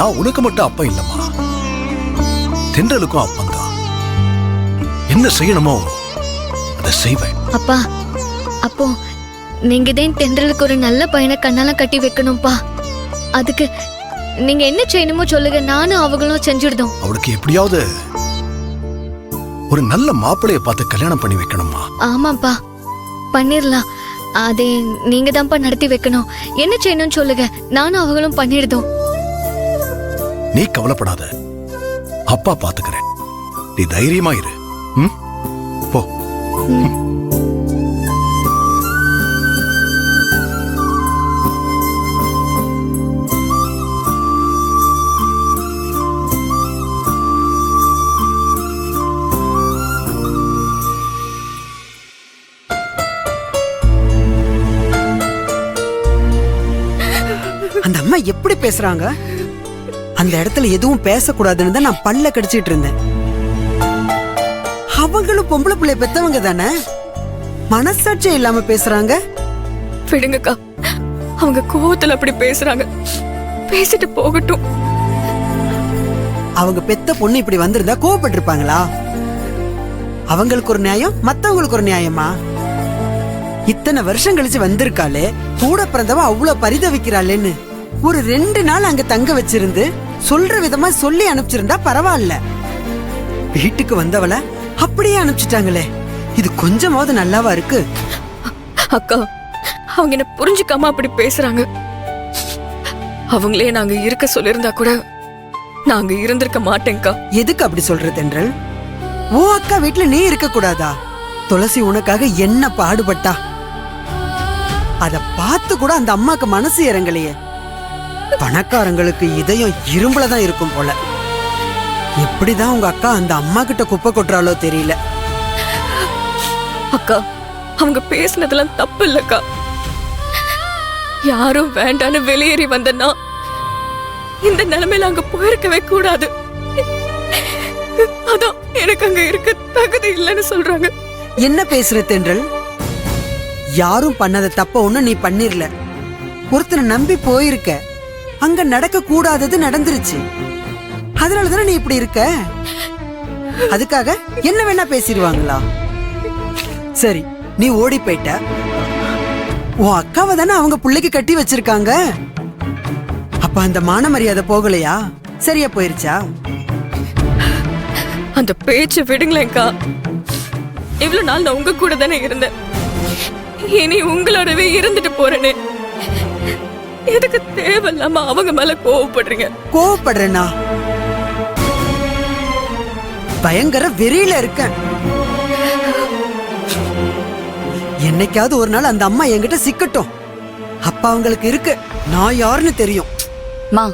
நான் உனக்கு மட்டும் அப்பா இல்லம்மா, தென்றலுக்கும் அப்பந்தான். என்ன செய்யணுமோ அதை செய்வேன். அப்பா, அப்போ நீங்க தான் தென்றலுக்கு ஒரு நல்ல பையனை கண்ணால கட்டி வைக்கணும்பா. அதுக்கு நீங்க என்ன செய்யணுமோ சொல்லுங்க, நானும் அவங்களும் செஞ்சுடுதோம். அவளுக்கு எப்படியாவது ஒரு நல்ல மாப்பிளைய பார்த்து கல்யாணம் பண்ணி வைக்கணுமா? ஆமாப்பா, பண்ணிரலாம். அதே நீங்க தான்ப்பா நடத்தி வைக்கணும். என்ன செய்யணும்னு சொல்லுங்க, நானும் அவங்களும் பண்ணிடுதோம். நீ கவலைப்படாத, அப்பா பாத்துக்கிறேன். நீ தைரியமா இரு. போ. அந்த அம்மா எப்படி பேசுறாங்க? அந்த இடத்துல எதுவும் பேசக்கூடாதுன்னு தான் நான் பல்ல கடிச்சிட்டு இருந்தேன். அவங்களும் பொம்பளை பிள்ளை பெத்தவங்க தானே, மனசாட்சியே இல்லாம பேசுறாங்க. விடுங்கக்கா, அவங்க கோவத்துல அப்படி பேசுறாங்க, பேசிட்டு போகட்டும். அவங்க பெத்த பொண்ணு இப்படி வந்திருந்தா கோவப்பட்டு இருப்பாங்களா? அவங்களுக்கு ஒரு நியாயம், மத்தவங்களுக்கு ஒரு நியாயமா? இத்தனை வருஷம் கழிச்சு வந்திருக்காளே, கூட பிறந்தவ அவ்வளவு பரிதவிக்கிறாளேன்னு ஒரு 2 நாள் அங்க தங்க வச்சிருந்து சொல்ற விதமா சொல்லி அனுப்பிச்சிருந்தா பரவாயில்ல. வீட்டுக்கு வந்தவள அப்படியே அனுப்பிச்சிட்டாங்களே, இது கொஞ்சமாவது நல்லாவா இருக்கு? அக்கா, அவங்க என்ன புரிஞ்சுக்காம அப்படி பேசுறாங்க. அவங்களே நாங்க இருக்க சொல்லிருந்தா கூட நாங்க இருந்திருக்க மாட்டேங்க்கா. எதுக்கு அப்படி சொல்ற தென்றல்? ஓ அக்கா வீட்டுல நீ இருக்க கூடாதா? துளசி உனக்காக என்ன பாடுபட்டா, அத பார்த்து கூட அந்த அம்மாக்கு மனசு இறங்கலையே. பணக்காரங்களுக்கு இதயம் இரும்புலதான் இருக்கும் போல. எப்படிதான் உங்க அக்கா அந்த அம்மா கிட்ட குப்பை கொட்டுறாளோ தெரியல. அக்கா, அவங்க பேசினதெல்லாம் தப்பு இல்லக்கா. யாரும் வேண்டான்னு வெளியேறி வந்தனா இந்த நிலைமையில அங்க போயிருக்கவே கூடாது. அதான் எனக்கு அங்க இருக்க தகுதி இல்லைன்னு சொல்றாங்க. என்ன பேசுற தென்றல்? யாரும் பண்ணாத தப்ப ஒண்ணு நீ பண்ணிரல. ஒருத்தனை நம்பி போயிருக்க, அங்க நடக்க கூடாதது நடந்துருச்சு. அதனாலதானே நீ இப்படி இருக்க. அதுக்காக என்ன வேணா பேசிடுவாங்களா? சரி, நீ ஓடி போயிட்ட. உன் அக்காவை தானே அவங்க பிள்ளைக்கு கட்டி வச்சிருக்காங்க. அப்ப அந்த மான மரியாதை போகலையா? சரியா போயிருச்சா? அந்த பேச்சு விடுங்களேன்க்கா. இவ்வளவு நாள் நான் உங்க கூட தானே இருந்தேன், இனி உங்களோடவே இருந்துட்டு போறேன்னு எதுக்கு தேவையில்லாம அவங்க மேல கோவப்படுறீங்க? கோவப்படுறேனா? பயங்கர வெறியில இருக்கேன். என்னைக்காவது ஒரு நாள் அந்த அம்மா என்கிட்ட சிக்கட்டும். அப்ப அவங்களுக்கு இருக்கு நான் யாருன்னு தெரியும். மா,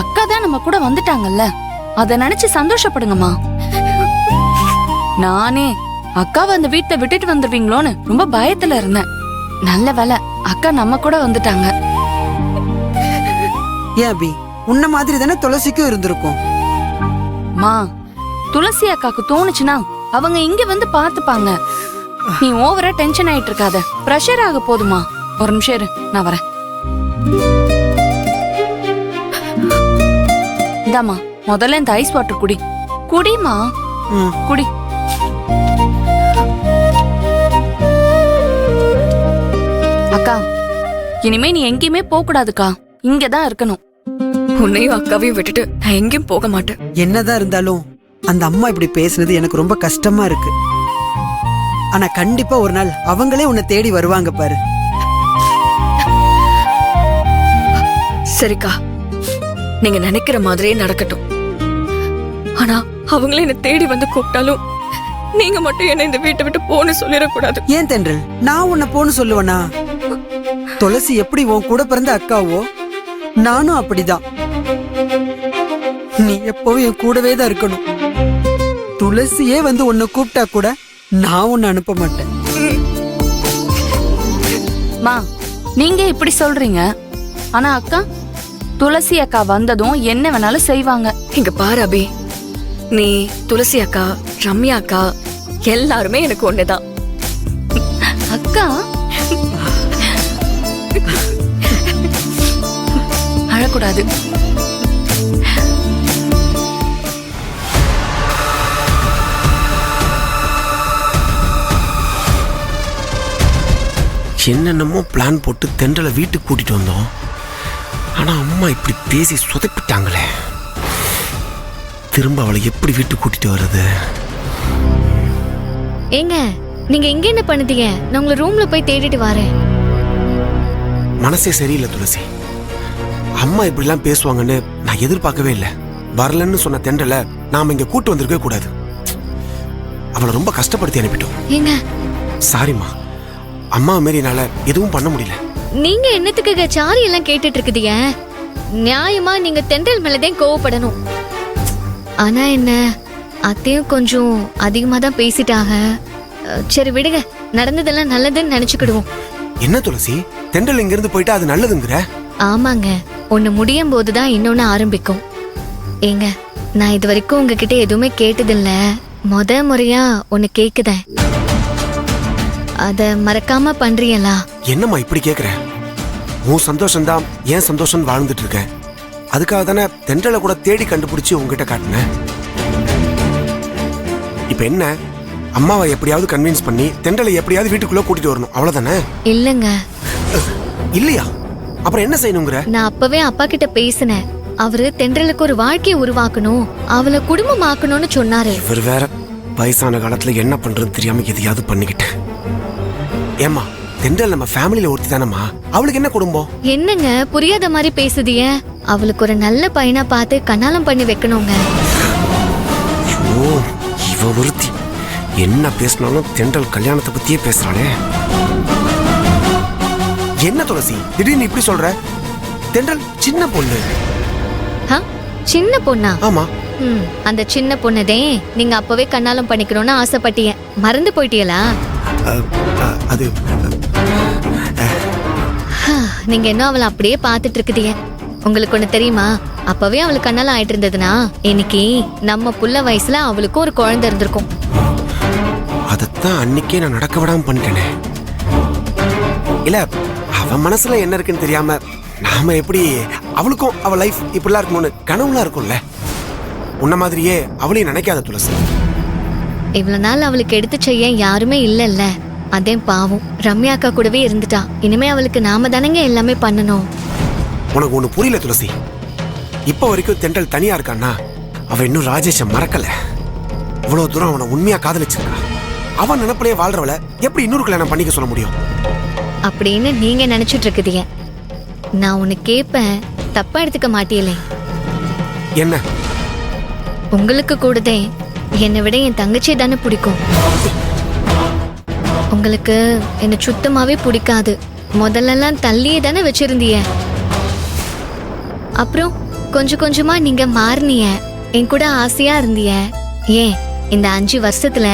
அக்கா தான் நம்ம கூட வந்துட்டாங்கல்ல, அத நினைச்சு சந்தோஷப்படுங்கம்மா. நானே அக்காவை அந்த வீட்டை விட்டுட்டு வந்துருவீங்களோன்னு ரொம்ப பயத்துல இருந்தேன். நல்ல வேலை அக்கா நம்ம கூட வந்துட்டாங்க. ஏன் அபி, உன்ன மாதிரி தானே துளசிக்கும் இருந்திருக்கும். மா, துளசி அக்காக்கு தோணுச்சுன்னா அவங்க இங்க வந்து பாத்துப்பாங்க. நீ ஓவரா டென்ஷன் ஆயிட்டு இருக்காத, பிரஷர் ஆக போதுமா. ஒரு நிமிஷம் இரு, நான் வரேன். இந்தாமா, முதல்ல இந்த ஐஸ் வாட்டர் குடி. குடிமா, குடி. அக்கா, இனிமே நீ எங்கேயுமே போக கூடாதுக்கா, இங்கதான் இருக்கணும். உன்னையும் அக்காவையும் விட்டுட்டு நான் எங்கேயும் போக மாட்டேன். என்னதான் இருந்தாலும் அந்த அம்மா இப்படி பேசுனது எனக்கு ரொம்ப கஷ்டமா இருக்கு. ஆனா கண்டிப்பா ஒரு நாள் அவங்களே உன்னை தேடி வருவாங்க பாரு. சரிக்கா, நீங்க நினைக்கிற மாதிரியே நடக்கட்டும். ஆனா அவங்களே என்ன தேடி வந்து கூப்பிட்டாலும் நீங்க மட்டும் என்ன இந்த வீட்டை விட்டு போன்னு சொல்லிடக்கூடாது. ஏன் தென்றல், நான் உன்னை போன்னு சொல்லுவனா? துளசி எப்படி உன் கூட பிறந்த அக்காவோ, நானும் அப்படிதான். நீ எப்பவும் என் கூடவே தான் இருக்கணும். துளசியே வந்து உன்னை கூப்பிட்டா கூட நான் உன்னை அனுப்ப மாட்டேன். மா, நீங்க இப்படி சொல்றீங்க, ஆனா அக்கா துளசி அக்கா வந்ததும் என்ன வேணாலும் செய்வாங்க. இங்க பாரு அபி, நீ துளசி அக்கா, ரம்யா அக்கா எல்லாருமே எனக்கு ஒண்ணுதான். அக்கா அழக்கூடாது. என்னென்னமோ பிளான் போட்டு தென்றலை வீட்டுக்கு கூட்டிட்டு வந்தோம். ஆனா அம்மா இப்படி பேசி சொதப்பிட்டாங்களே. திரும்ப அவளை எப்படி வீட்டுக்கு கூட்டிட்டு வர்றது? ஏங்க நீங்க இங்க என்ன பண்ணுதீங்க? நான் உங்களை ரூம்ல போய் தேடிட்டு வரேன். மனசே சரியில்லை துளசி. அம்மா இப்படிலாம் பேசுவாங்கன்னு நான் எதிர்பார்க்கவே இல்லை. வரலன்னு சொன்ன தென்றலை நாம இங்க கூட்டு வந்திருக்கவே கூடாது. அவளை ரொம்ப கஷ்டப்படுத்தி அனுப்பிட்டோம். ஏங்க சாரிம்மா, அம்மா மாரி என்னால எதுவும் பண்ண முடியல. நீங்க என்னத்துக்கு சாரி எல்லாம் கேட்டுட்டு இருக்குதீங்க? நியாயமா நீங்க தென்றல் மேலதான் கோவப்படணும். ஆனா என்ன, அத்தையும் கொஞ்சம் அதிகமா தான் பேசிட்டாங்க. சரி விடுங்க, நடந்ததெல்லாம் நல்லதுன்னு நினைச்சுக்கிடுவோம். என்ன துளசி, தென்றல் இங்க இருந்து போயிட்டா அது நல்லதுங்கிற? ஆமாங்க, ஒண்ணு முடியும் போதுதான் இன்னொன்னு ஆரம்பிக்கும். ஏங்க நான் இது வரைக்கும் உங்ககிட்ட எதுவுமே கேட்டதில்ல. முறையா ஒண்ணு கேக்குதேன். அத மறக்காம பண்றீங்களா? என்னம்மா இப்படி கேக்குற? உன் சந்தோஷம்தான் ஏன் சந்தோஷம் வாழ்ந்துட்டு இருக்கேன். அதுக்காக தானே தென்றலை கூட தேடி கண்டுபிடிச்சு உங்ககிட்ட காட்டினேன். இப்ப என்ன, அம்மாவை எப்படியாவது கன்வின்ஸ் பண்ணி தென்றலை எப்படியாவது வீட்டுக்குள்ள கூட்டிட்டு வரணும், அவ்வளவுதானே? இல்லங்க. இல்லையா? அப்புறம் என்ன செய்யணுங்கிற? நான் அப்பவே அப்பா கிட்ட பேசினேன். அவரு தென்றலுக்கு ஒரு வாழ்க்கையை உருவாக்கணும், அவளை குடும்பமாக்கணும்னு சொன்னாரு. இவர் வேற வயசான காலத்துல என்ன பண்றது தெரியாம எதையாவது பண்ணிக்கிட்டேன். ஏம்மா, தென்றல் நம்ம ஃபேமிலியில ஒருத்தி தானம்மா, அவளுக்கு என்ன குடும்பம்? என்னங்க புரியாத மாதிரி பேசுதிய? அவளுக்கு ஒரு நல்ல பையனா பார்த்து கண்ணாலம் பண்ணி வைக்கணுங்க. ஐயோ, இவ ஒருத்தி என்ன பேசினாலும் தென்றல் கல்யாணத்தை பத்தியே பேசுறாளே. என்ன துளசி திடீர்னு இப்படி சொல்ற? தென்றல் சின்ன பொண்ணு. சின்ன பொண்ணா? ஆமா. அந்த சின்ன பொண்ணதே நீங்க அப்பவே கண்ணாலம் பண்ணிக்கணும்னு ஆசைப்பட்டீங்க, மறந்து போயிட்டீங்களா? அது நீங்க இன்னும் அவளை அப்படியே பாத்துட்டு இருக்குதீங்க. உங்களுக்கு ஒண்ணு தெரியுமா, அப்பவே அவளுக்கு கண்ணாலம் ஆயிட்டு இருந்ததுன்னா இன்னைக்கு நம்ம புள்ள வயசுல அவளுக்கும் ஒரு குழந்தை இருந்திருக்கும். அதத்தான் அன்னைக்கே நான் நடக்க விடாம பண்ணிட்டேனே. இல்ல, அவன் மனசுல என்ன இருக்குன்னு தெரியாம நாம எப்படி அவளுக்கும் அவ லைஃப் இப்படிலாம் இருக்கணும்னு கனவுலாம் இருக்கும்ல. உன்ன மாதிரியே அவளையும் நினைக்காத துளசி. இவ்வளவு நாள் அவளுக்கு எடுத்து செய்ய யாருமே இல்லல்ல, அதே பாவம் ரம்யா அக்கா கூடவே இருந்துட்டா. இனிமே அவளுக்கு நாம தானங்க எல்லாமே பண்ணணும். உனக்கு ஒண்ணு புரியல துளசி. இப்ப வரைக்கும் தென்றல் தனியா இருக்கான்னா அவ இன்னும் ராஜேஷை மறக்கல. இவ்வளவு தூரம் அவனை உண்மையா காதலிச்சிருக்கா. அவன் நினைப்பிலே வாழ்றவள எப்படி இன்னொரு கல்யாணம் பண்ணிக்க சொல்ல முடியும்? அப்படின்னு நீங்க நினைச்சிட்டு இருக்குதீங்க. நான் உன்னை கேப்பேன், தப்பா எடுத்துக்க மாட்டீங்களே? என்ன? உங்களுக்கு கூடதே என்னை விட என் தங்கச்சி தானே பிடிக்கும். உங்களுக்கு என்ன சுத்தமாவே பிடிக்காது. முதல்லலாம் தள்ளியே தானே வச்சிருந்தீங்க. அப்புறம் கொஞ்சம் கொஞ்சமா நீங்க மாறினீங்க, என் கூட ஆசையா இருந்தீங்க. ஏன் இந்த 5 வருஷத்துல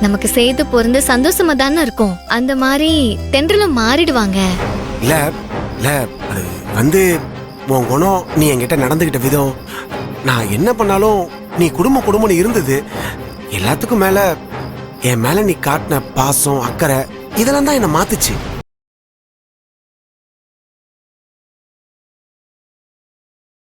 நமக்கு செய்து பொருந்து சந்தோஷமா தானே இருக்கும். அந்த மாதிரி தென்றலும் மாறிடுவாங்க. இல்ல இல்ல, அது வந்து உன் குணம், நீ என்கிட்ட நடந்துகிட்ட விதம், நான் என்ன பண்ணாலும் நீ குடும்பம்னு இருந்தது. எல்லாத்துக்கும் மேல என் மேல நீ காட்டின பாசம் அக்கறை இதெல்லாம் தான் என்ன மாத்துச்சு.